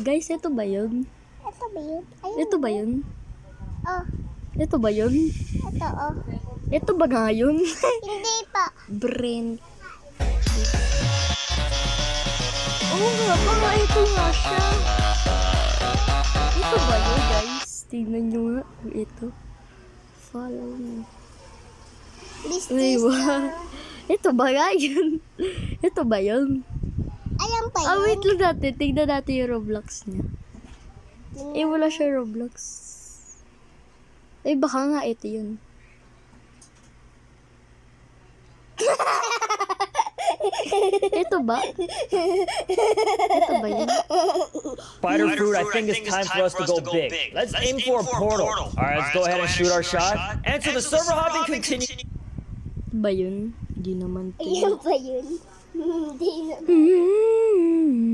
Guys, ito ba yun? Ito ba yun? Ayun. Ito ba yun? Oh, Ito ba yun? ito oh. Ito ba nga yun? Hindi pa. Brent. Oo nga, baka ito nga siya. Ito ba yun, guys? Tingnan nyo nga. Ito. Follow me. This Uy, is wow. Ito ba nga yun? Ito ba yun? Ayan pa yun. Ah, wait lang natin. Tingnan natin yung Roblox niya. Eh, wala siya Roblox. Eh, baka nga ito yun. Ito ba? Ito ba yun? Spider Fruit, I think it's time for us to go big. Let's aim for a portal. Alright, let's go ahead and shoot our shot. And so the server hopping continues. Ito ba yun? Hindi naman. Ayan pa yun. Hindi na. Mm-hmm.